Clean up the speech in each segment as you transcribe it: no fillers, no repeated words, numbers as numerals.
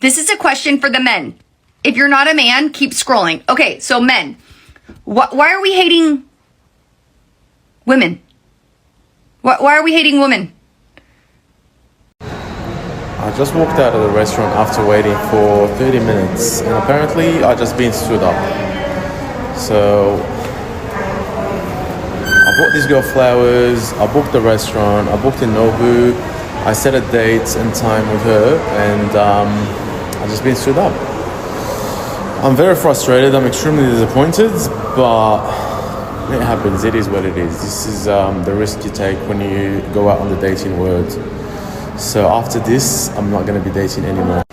This is a question for the men. If you're not a man, keep scrolling. Okay, so men, why are we hating women? Why are we hating women? I just walked out of the restaurant after waiting for 30 minutes and apparently I just been stood up. So I bought this girl flowers, I booked the restaurant, I booked in Nobu, I set a date and time with her and I just been stood up. I'm very frustrated, I'm extremely disappointed, but it happens, it is what it is. This is the risk you take when you go out on the dating world. So after this, I'm not going to be dating anymore.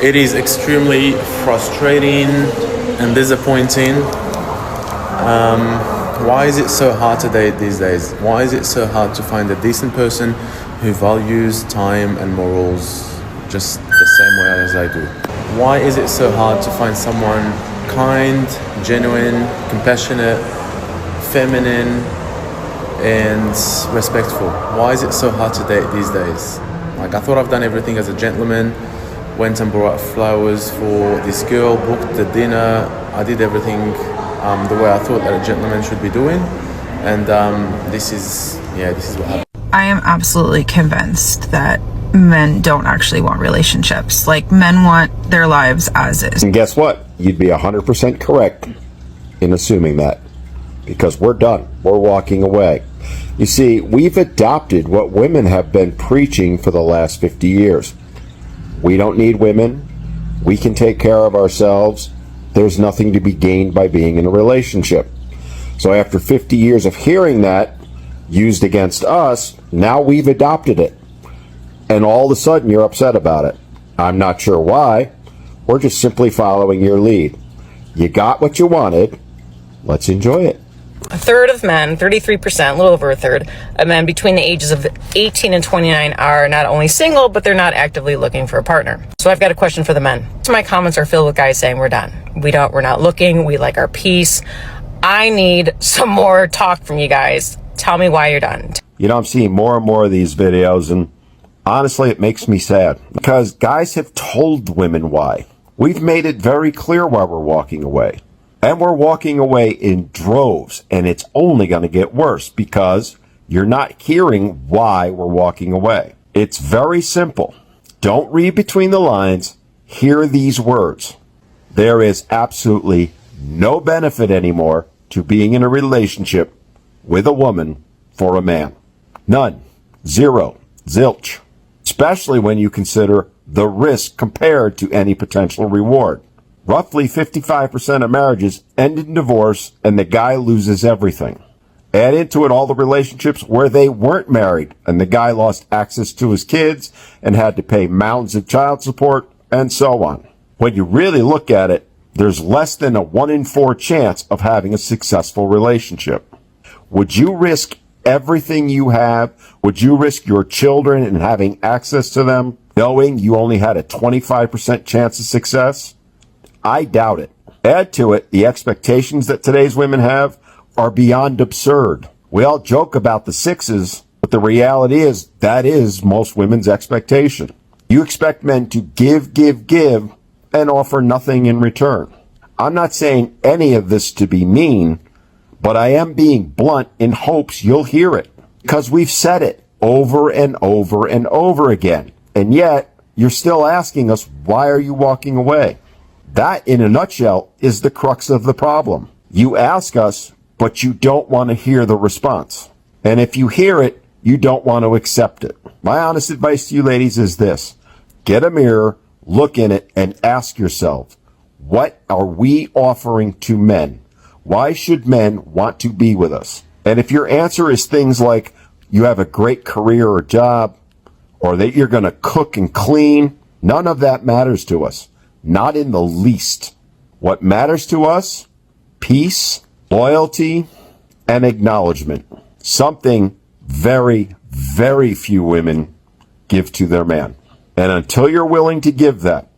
It is extremely frustrating and disappointing. Why is it so hard to date these days? Why is it so hard to find a decent person who values time and morals just the same way as I do? Why is it so hard to find someone kind, genuine, compassionate, feminine, and respectful? Why is it so hard to date these days? Like, I thought I've done everything as a gentleman, went and brought what for this girl, booked the dinner, I did everything the way I thought that a gentleman should be doing, and this is what happened. I am absolutely convinced that men don't actually want relationships. Like, men want their lives as is. And guess what? You'd be 100% correct in assuming that, because we're done. We're walking away. You see, we've adopted what women have been preaching for the last 50 years. We don't need women. We can take care of ourselves. There's nothing to be gained by being in a relationship. So after 50 years of hearing that used against us, now we've adopted it. And all of a sudden you're upset about it. I'm not sure why. We're just simply following your lead. You got what you wanted. Let's enjoy it. A third of men, 33%, a little over a third of men between the ages of 18 and 29 are not only single, but they're not actively looking for a partner. So I've got a question for the men. My comments are filled with guys saying we're done. We're not looking. We like our peace. I need some more talk from you guys. Tell me why you're done. You know, I'm seeing more and more of these videos, and honestly, it makes me sad because guys have told women why. We've made it very clear why we're walking away. And we're walking away in droves, and it's only going to get worse because you're not hearing why we're walking away. It's very simple. Don't read between the lines. Hear these words. There is absolutely no benefit anymore to being in a relationship with a woman for a man. None. Zero. Zilch. Especially when you consider the risk compared to any potential reward. Roughly 55% of marriages end in divorce and the guy loses everything. Add into it all the relationships where they weren't married and the guy lost access to his kids and had to pay mountains of child support and so on. When you really look at it, there's less than a 1 in 4 chance of having a successful relationship. Would you risk everything you have? Would you risk your children and having access to them, knowing you only had a 25% chance of success? I doubt it. Add to it the expectations that today's women have are beyond absurd. We all joke about the sixes, but the reality is that is most women's expectation. You expect men to give, and offer nothing in return. I'm not saying any of this to be mean, but I am being blunt in hopes you'll hear it, because we've said it over and over and over again. And yet, you're still asking us, why are you walking away? That, in a nutshell, is the crux of the problem. You ask us, but you don't want to hear the response. And if you hear it, you don't want to accept it. My honest advice to you ladies is this. Get a mirror, look in it, and ask yourself, what are we offering to men? Why should men want to be with us? And if your answer is things like you have a great career or job, or that you're going to cook and clean, none of that matters to us. Not in the least. What matters to us? Peace, loyalty, and acknowledgement. Something very, very few women give to their man. And until you're willing to give that,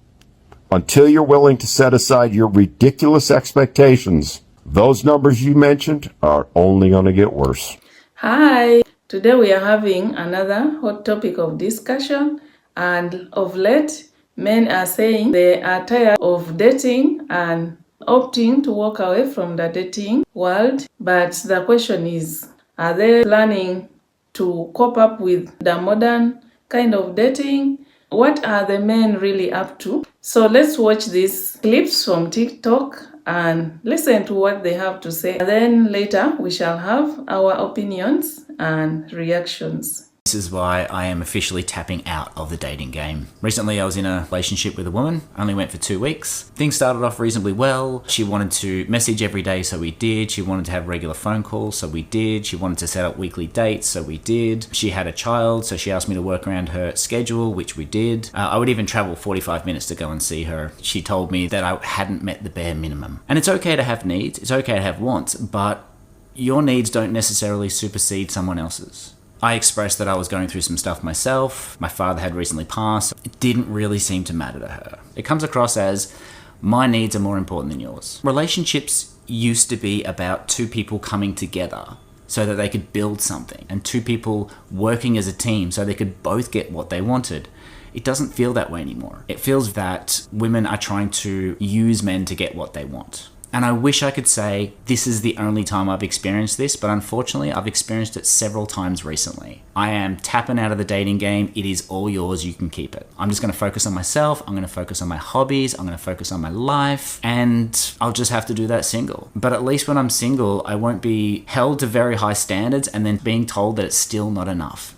until you're willing to set aside your ridiculous expectations, those numbers you mentioned are only going to get worse. Hi, today we are having another hot topic of discussion, and of late Men are saying they are tired of dating and opting to walk away from the dating world. But the question is, are they planning to cope up with the modern kind of dating? What are the men really up to? So let's watch these clips from TikTok and listen to what they have to say. And then later we shall have our opinions and reactions. This is why I am officially tapping out of the dating game. Recently I was in a relationship with a woman, only went for 2 weeks. Things started off reasonably well. She wanted to message every day, so we did. She wanted to have regular phone calls, so we did. She wanted to set up weekly dates, so we did. She had a child, so she asked me to work around her schedule, which we did. I would even travel 45 minutes to go and see her. She told me that I hadn't met the bare minimum. And it's okay to have needs, it's okay to have wants, but your needs don't necessarily supersede someone else's. I expressed that I was going through some stuff myself. My father had recently passed. It didn't really seem to matter to her. It comes across as, my needs are more important than yours. Relationships used to be about two people coming together so that they could build something, and two people working as a team so they could both get what they wanted. It doesn't feel that way anymore. It feels that women are trying to use men to get what they want. And I wish I could say this is the only time I've experienced this, but unfortunately I've experienced it several times recently. I am tapping out of the dating game. It is all yours, you can keep it. I'm just gonna focus on myself, I'm gonna focus on my hobbies, I'm gonna focus on my life, and I'll just have to do that single. But at least when I'm single, I won't be held to very high standards and then being told that it's still not enough.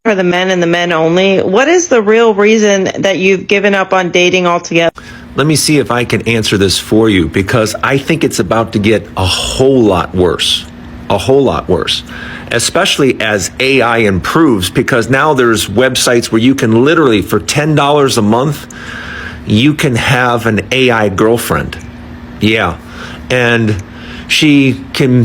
For the men and the men only, what is the real reason that you've given up on dating altogether? Let me see if I can answer this for you, because I think it's about to get a whole lot worse. A whole lot worse. Especially as AI improves, because now there's websites where you can literally, for $10 a month, you can have an AI girlfriend. Yeah. And she can,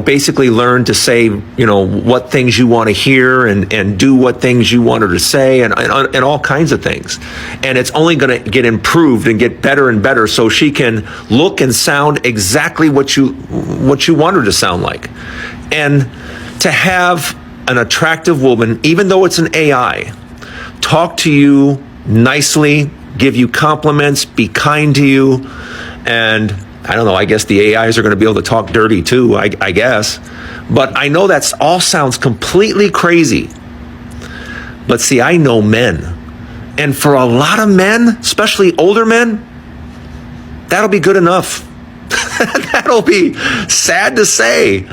basically learn to say, what things you want to hear and do what things you want her to say and all kinds of things. And it's only going to get improved and get better and better so she can look and sound exactly what you want her to sound like. And to have an attractive woman, even though it's an AI, talk to you nicely, give you compliments, be kind to you, and I don't know, I guess the AIs are going to be able to talk dirty too, I guess. But I know that all sounds completely crazy. But see, I know men. And for a lot of men, especially older men, that'll be good enough. That'll be sad to say,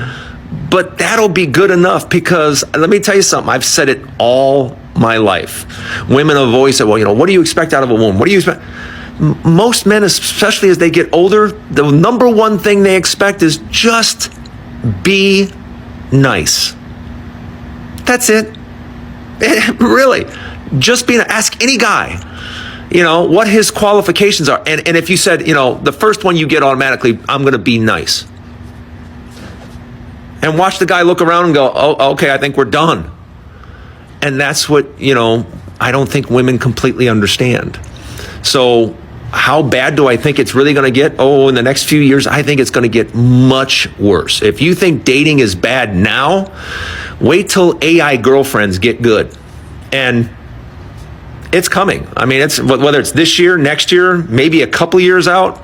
but that'll be good enough, because let me tell you something, I've said it all my life. Women have always said, well, what do you expect out of a woman? What do you expect? Most men, especially as they get older, the number one thing they expect is just be nice. That's it. Really. Just ask any guy, what his qualifications are. And if you said, the first one you get automatically, I'm going to be nice. And watch the guy look around and go, oh, okay, I think we're done. And that's what, I don't think women completely understand. So how bad do I think it's really going to get? Oh, in the next few years, I think it's going to get much worse. If you think dating is bad now, wait till AI girlfriends get good. And it's coming. I mean, it's whether it's this year, next year, maybe a couple years out,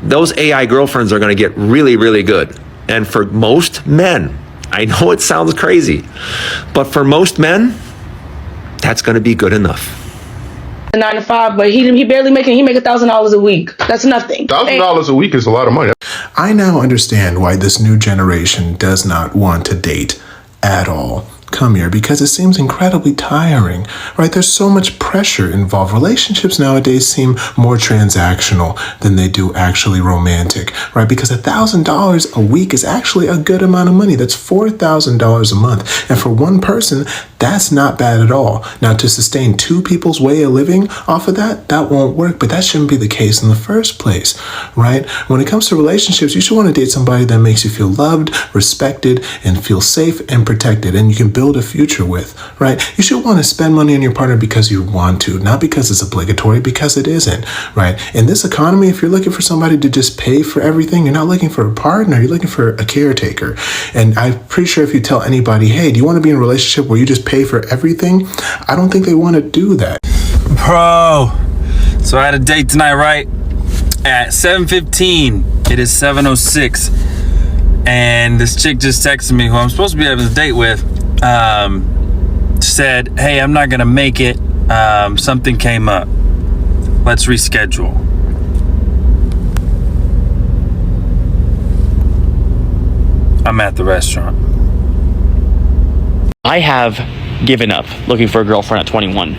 those AI girlfriends are going to get really, really good. And for most men, I know it sounds crazy, but for most men, that's going to be good enough. 9 to 5, but he barely make $1,000 a week. That's nothing. $1,000 a week is a lot of money. I now understand why this new generation does not want to date at all. Come here, because it seems incredibly tiring, right? There's so much pressure involved. Relationships nowadays seem more transactional than they do actually romantic, right? Because $1,000 a week is actually a good amount of money. That's $4,000 a month. And for one person, that's not bad at all. Now, to sustain two people's way of living off of that won't work, but that shouldn't be the case in the first place, right? When it comes to relationships, you should want to date somebody that makes you feel loved, respected, and feel safe and protected, and you can build a future with, right? You should want to spend money on your partner because you want to, not because it's obligatory, because it isn't, right? In this economy, if you're looking for somebody to just pay for everything, you're not looking for a partner, you're looking for a caretaker. And I'm pretty sure if you tell anybody, hey, do you want to be in a relationship where you just pay for everything? I don't think they want to do that. Bro, So I had a date tonight, right? At 7:15. It is 7:06. And this chick just texted me, who I'm supposed to be having a date with, said, hey, I'm not gonna make it. Something came up. Let's reschedule. I'm at the restaurant. I have given up looking for a girlfriend at 21.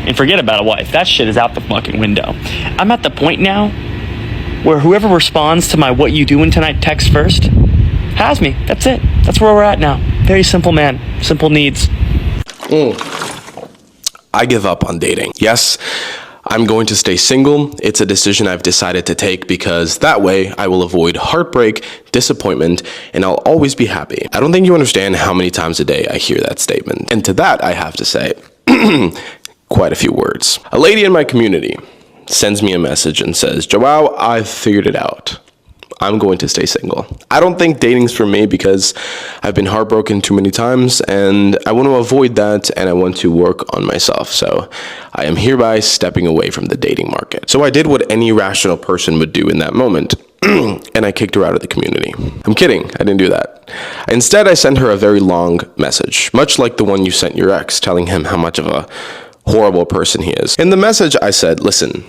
And forget about a wife. That shit is out the fucking window. I'm at the point now where whoever responds to my "what you doing tonight" text first has me. That's it. That's where we're at now. Very simple man. Simple needs. I give up on dating. Yes, I'm going to stay single. It's a decision I've decided to take because that way I will avoid heartbreak, disappointment, and I'll always be happy. I don't think you understand how many times a day I hear that statement. And to that, I have to say quite a few words. A lady in my community sends me a message and says, Joao, I've figured it out. I'm going to stay single. I don't think dating's for me because I've been heartbroken too many times and I want to avoid that and I want to work on myself. So I am hereby stepping away from the dating market. So I did what any rational person would do in that moment. And I kicked her out of the community. I'm kidding, I didn't do that. Instead, I sent her a very long message, much like the one you sent your ex, telling him how much of a horrible person he is. In the message, I said, listen,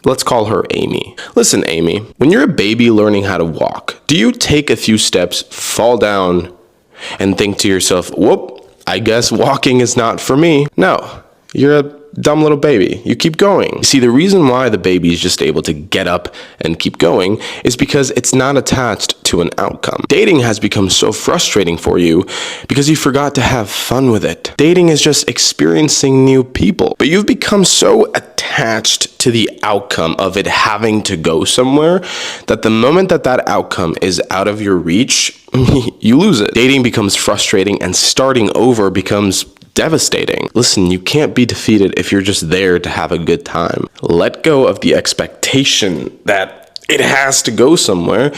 let's call her Amy. Listen, Amy, when you're a baby learning how to walk, do you take a few steps, fall down, and think to yourself, whoop, I guess walking is not for me? No, you're a dumb little baby. You keep going. You see, the reason why the baby is just able to get up and keep going is because it's not attached to an outcome. Dating has become so frustrating for you because you forgot to have fun with it. Dating is just experiencing new people, but you've become so attached to the outcome of it having to go somewhere that the moment that that outcome is out of your reach, you lose it. Dating becomes frustrating and starting over becomes devastating. Listen, you can't be defeated if you're just there to have a good time. Let go of the expectation that it has to go somewhere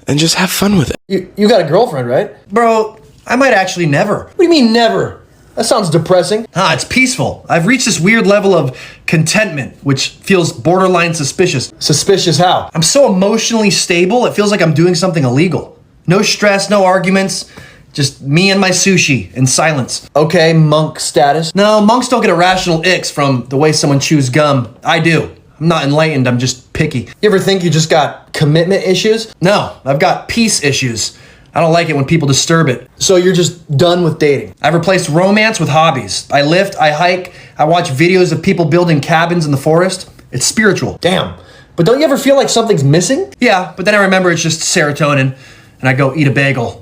and just have fun with it. You got a girlfriend, right? Bro, I might actually never. What do you mean never? That sounds depressing. It's peaceful. I've reached this weird level of contentment, which feels borderline suspicious. Suspicious how? I'm so emotionally stable, it feels like I'm doing something illegal. No stress, no arguments. Just me and my sushi in silence. Okay, monk status. No, monks don't get irrational icks from the way someone chews gum. I do. I'm not enlightened, I'm just picky. You ever think you just got commitment issues? No, I've got peace issues. I don't like it when people disturb it. So you're just done with dating? I've replaced romance with hobbies. I lift, I hike, I watch videos of people building cabins in the forest. It's spiritual. Damn. But don't you ever feel like something's missing? Yeah, but then I remember it's just serotonin, and I go eat a bagel.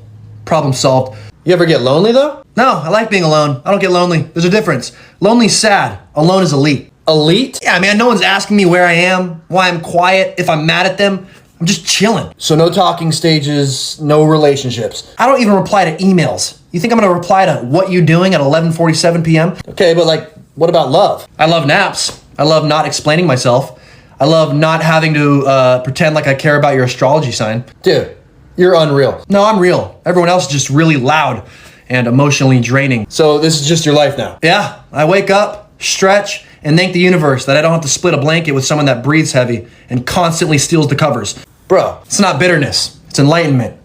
Problem solved. You ever get lonely though? No, I like being alone. I don't get lonely. There's a difference. Lonely's sad. Alone is elite. Elite? Yeah, man, no one's asking me where I am, why I'm quiet, if I'm mad at them. I'm just chilling. So no talking stages, no relationships. I don't even reply to emails. You think I'm gonna reply to what you doing at 11:47 p.m.? Okay, but like, what about love? I love naps. I love not explaining myself. I love not having to pretend like I care about your astrology sign. Dude. You're unreal. No, I'm real. Everyone else is just really loud and emotionally draining. So this is just your life now? Yeah, I wake up, stretch, and thank the universe that I don't have to split a blanket with someone that breathes heavy and constantly steals the covers. Bro, it's not bitterness, it's enlightenment.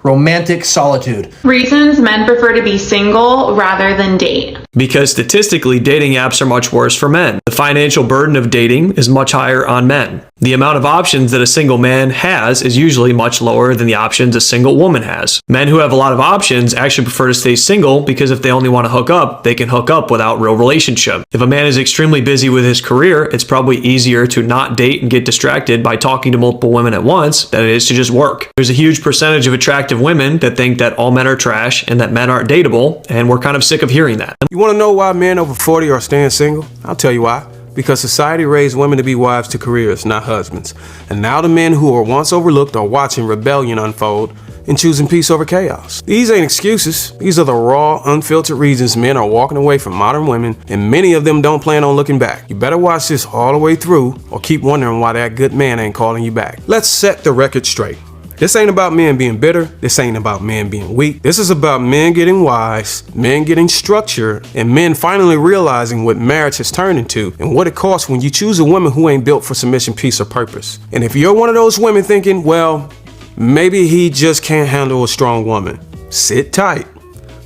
Romantic solitude. Reasons men prefer to be single rather than date. Because statistically, dating apps are much worse for men. The financial burden of dating is much higher on men. The amount of options that a single man has is usually much lower than the options a single woman has. Men who have a lot of options actually prefer to stay single because if they only want to hook up, they can hook up without real relationship. If a man is extremely busy with his career, it's probably easier to not date and get distracted by talking to multiple women at once than it is to just work. There's a huge percentage of attractive women that think that all men are trash and that men aren't dateable, and we're kind of sick of hearing that. You want to know why men over 40 are staying single? I'll tell you why. Because society raised women to be wives to careers, not husbands. And now the men who were once overlooked are watching rebellion unfold and choosing peace over chaos. These ain't excuses. These are the raw, unfiltered reasons men are walking away from modern women, and many of them don't plan on looking back. You better watch this all the way through or keep wondering why that good man ain't calling you back. Let's set the record straight. This ain't about men being bitter. This ain't about men being weak. This is about men getting wise, men getting structure, and men finally realizing what marriage has turned into and what it costs when you choose a woman who ain't built for submission, peace, or purpose. And if you're one of those women thinking, well, maybe he just can't handle a strong woman, sit tight.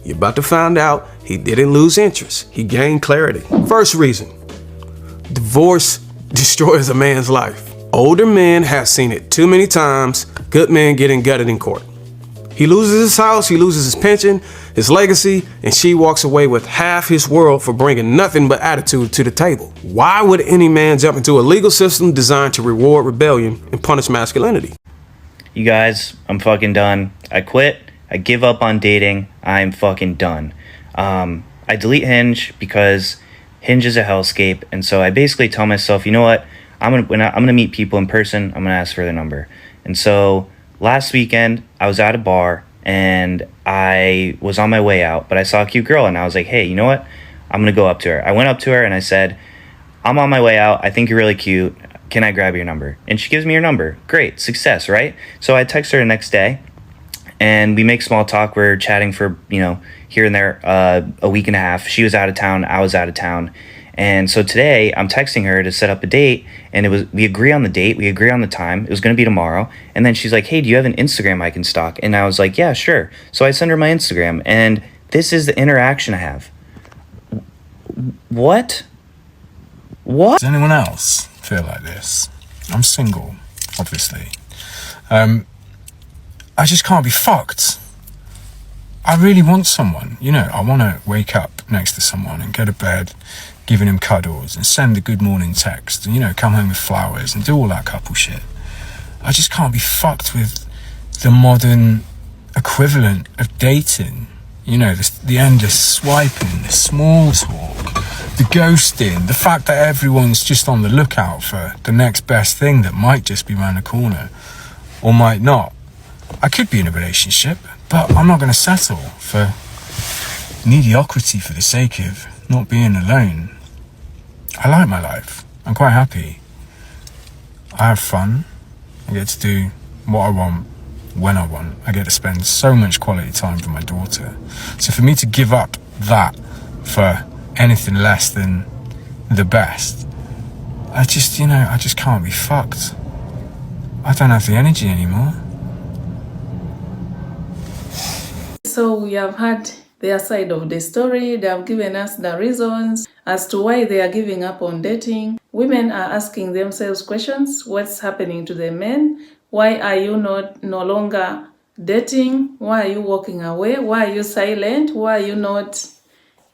You're about to find out he didn't lose interest. He gained clarity. First reason, divorce destroys a man's life. Older men have seen it too many times. Good men getting gutted in court. He loses his house, he loses his pension, his legacy, and she walks away with half his world for bringing nothing but attitude to the table. Why would any man jump into a legal system designed to reward rebellion and punish masculinity? You guys, I'm fucking done. I quit. I give up on dating. I'm fucking done. I delete Hinge because Hinge is a hellscape, and so I basically tell myself, you know what? I'm gonna meet people in person. I'm gonna ask for their number. And so last weekend I was at a bar and I was on my way out, but I saw a cute girl and I was like, hey, you know what? I'm gonna go up to her. I went up to her and I said, I'm on my way out. I think you're really cute. Can I grab your number? And she gives me her number. Great, success, right? So I text her the next day and we make small talk. We're chatting for, here and there, a week and a half. She was out of town. I was out of town. And so today I'm texting her to set up a date, and we agree on the date, we agree on the time. It was going to be tomorrow. And then she's like, hey, do you have an Instagram I can stalk? And I was like, yeah, sure. So I send her my Instagram, and this is the interaction I have. What? Does anyone else feel like this? I'm single, obviously. I just can't be fucked. I really want someone, I want to wake up next to someone and go to bed giving him cuddles and send a good morning text and, come home with flowers and do all that couple shit. I just can't be fucked with the modern equivalent of dating. The endless swiping, the small talk, the ghosting, the fact that everyone's just on the lookout for the next best thing that might just be around the corner or might not. I could be in a relationship, but I'm not going to settle for mediocrity for the sake of not being alone. I like my life. I'm quite happy. I have fun. I get to do what I want, when I want. I get to spend so much quality time with my daughter. So for me to give up that for anything less than the best, I just can't be fucked. I don't have the energy anymore. So we have had their side of the story. They have given us the reasons as to why they are giving up on dating. Women are asking themselves questions. What's happening to the men? Why are you no longer dating? Why are you walking away? Why are you silent? Why are you not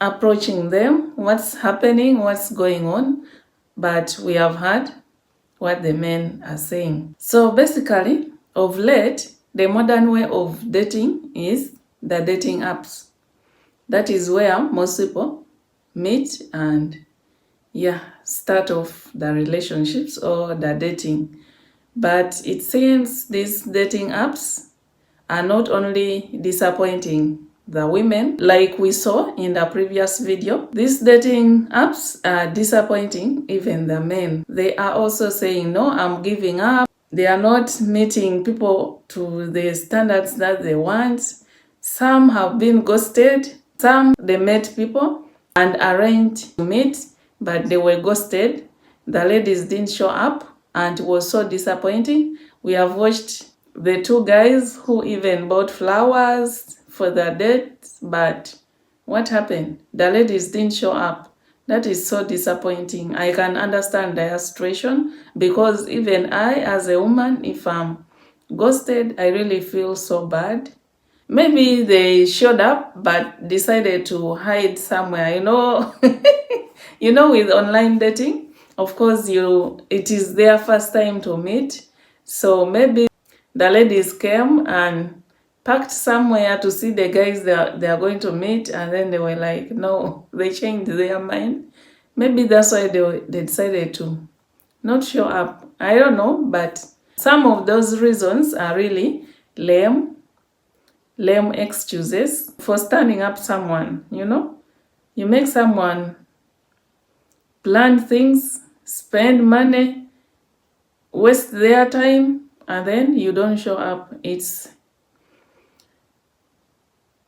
approaching them? What's happening? What's going on? But we have heard what the men are saying. So basically, of late, the modern way of dating is the dating apps. That is where most people meet and start off the relationships or the dating. But it seems these dating apps are not only disappointing the women, like we saw in the previous video. These dating apps are disappointing even the men. They are also saying, no, I'm giving up. They are not meeting people to the standards that they want. Some have been ghosted. Some, they met people and arranged to meet, but they were ghosted. The ladies didn't show up and it was so disappointing. We have watched the two guys who even bought flowers for their dates, but what happened? The ladies didn't show up. That is so disappointing. I can understand their situation because even I, as a woman, if I'm ghosted, I really feel so bad. Maybe they showed up but decided to hide somewhere, with online dating. Of course, it is their first time to meet. So maybe the ladies came and parked somewhere to see the guys they are going to meet, and then they were like, no, they changed their mind. Maybe that's why they decided to not show up. I don't know, but some of those reasons are really lame excuses for standing up someone, You make someone plan things, spend money, waste their time and then you don't show up. It's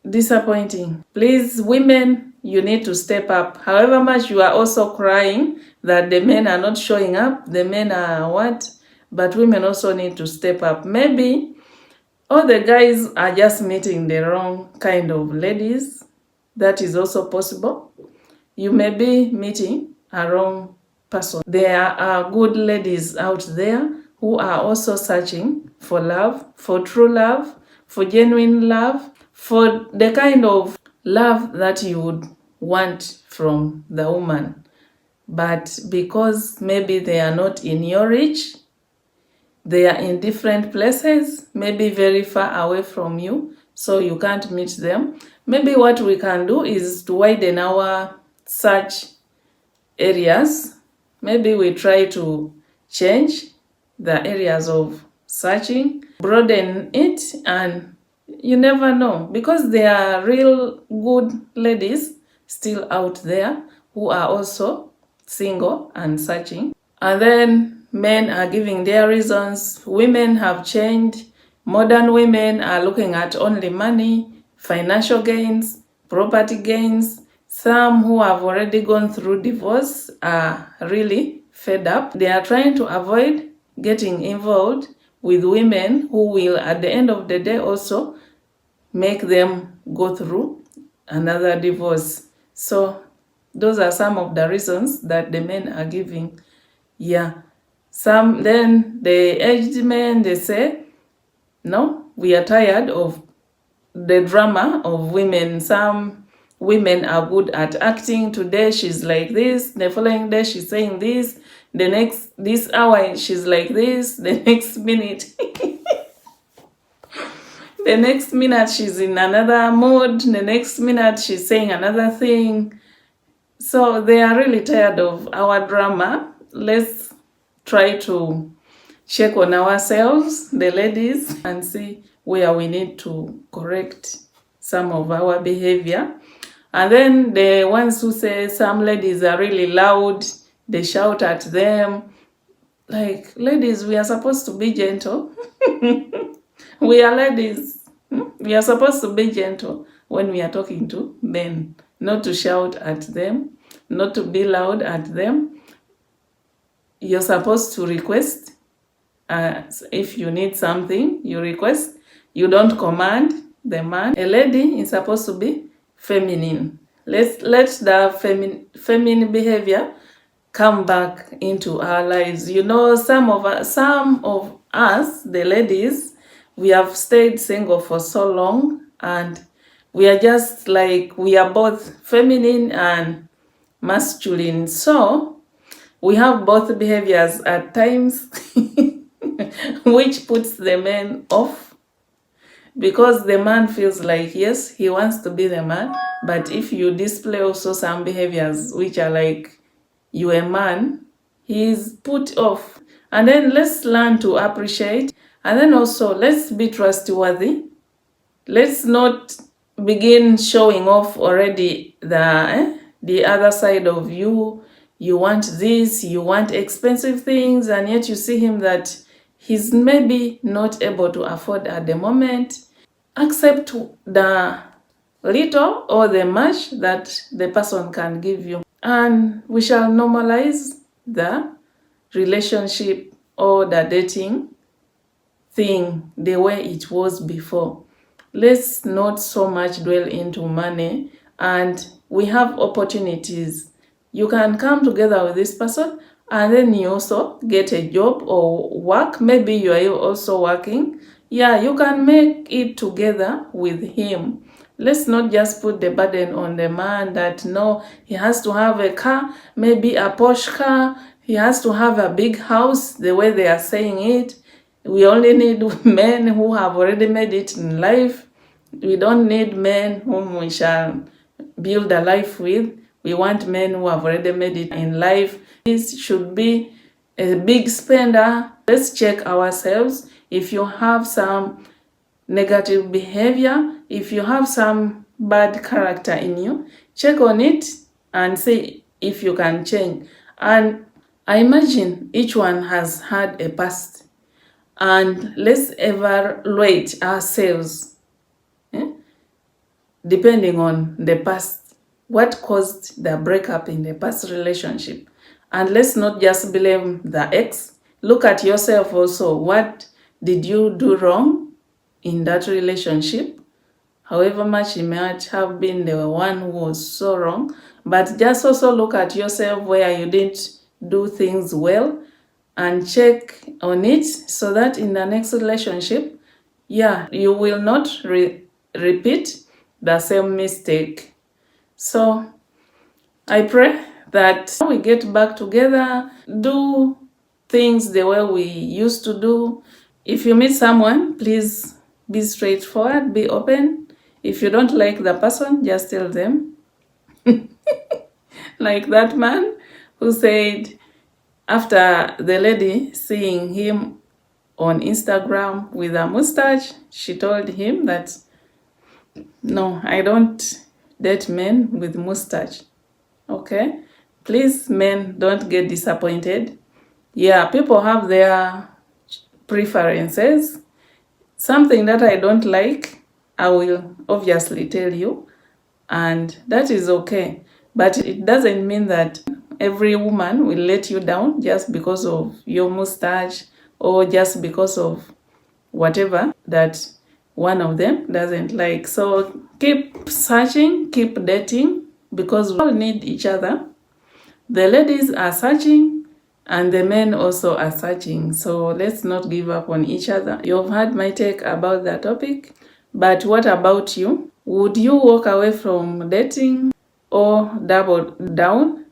disappointing. Please, women, you need to step up. However much you are also crying that the men are not showing up, the men are what? But women also need to step up. Maybe all the guys are just meeting the wrong kind of ladies. That is also possible. You may be meeting a wrong person. There are good ladies out there who are also searching for love, for true love, for genuine love, for the kind of love that you would want from the woman. But because maybe they are not in your reach, they are in different places, maybe very far away from you, so you can't meet them. Maybe what we can do is to widen our search areas. Maybe we try to change the areas of searching, broaden it, and you never know, because there are real good ladies still out there who are also single and searching. And then men are giving their reasons. Women have changed. Modern women are looking at only money, financial gains, property gains. Some who have already gone through divorce are really fed up. They are trying to avoid getting involved with women who will, at the end of the day, also make them go through another divorce. So those are some of the reasons that the men are giving. Yeah. Then the aged men, they say, no, we are tired of the drama of women. Some women are good at acting. Today she's like this, the following day she's saying this, this hour she's like this, the next minute the next minute she's in another mood, the next minute she's saying another thing. So they are really tired of our drama. Let's try to check on ourselves, the ladies, and see where we need to correct some of our behavior. And then the ones who say some ladies are really loud, they shout at them. Like, ladies, we are supposed to be gentle. We are ladies. We are supposed to be gentle when we are talking to men, not to shout at them, not to be loud at them. You're supposed to request. If you need something, you request. You don't command the man. A lady is supposed to be feminine. Let the feminine behavior come back into our lives. You know, some of us, the ladies, we have stayed single for so long, and we are just like, we are both feminine and masculine. So we have both behaviors at times, which puts the men off, because the man feels like, yes, he wants to be the man, but if you display also some behaviors which are like you a man, he's put off. And then let's learn to appreciate, and then also let's be trustworthy. Let's not begin showing off already the other side of you. You want this, you want expensive things, and yet you see him that he's maybe not able to afford at the moment. Accept the little or the much that the person can give you, and we shall normalize the relationship or the dating thing the way it was before. Let's not so much dwell into money, and we have opportunities. You can come together with this person, and then you also get a job or work. Maybe you are also working. Yeah, you can make it together with him. Let's not just put the burden on the man that, no, he has to have a car, maybe a Porsche car. He has to have a big house, the way they are saying it. We only need men who have already made it in life. We don't need men whom we shall build a life with. We want men who have already made it in life. This should be a big spender. Let's check ourselves. If you have some negative behavior, if you have some bad character in you, check on it and see if you can change. And I imagine each one has had a past. and let's evaluate ourselves, depending on the past, what caused the breakup in the past relationship. And let's not just blame the ex. Look at yourself also. What did you do wrong in that relationship? However much you might have been the one who was so wrong, but just also look at yourself where you didn't do things well and check on it so that in the next relationship, you will not repeat the same mistake. So I pray that we get back together, do things the way we used to do. If you meet someone, please be straightforward, be open. If you don't like the person, just tell them. Like that man who said, after the lady seeing him on Instagram with a mustache, she told him that, no, I don't date men with mustache. Okay? Please, men, don't get disappointed. Yeah, people have their preferences. Something that I don't like, I will obviously tell you, and that is okay. But it doesn't mean that every woman will let you down just because of your mustache or just because of whatever that one of them doesn't like. So keep searching, keep dating, because we all need each other. The ladies are searching and the men also are searching. So let's not give up on each other. You've heard my take about that topic, but what about you? Would you walk away from dating or double down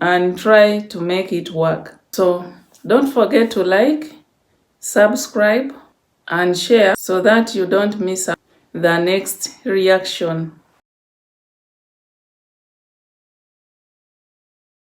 and try to make it work? So don't forget to like, subscribe, and share so that you don't miss the next reaction.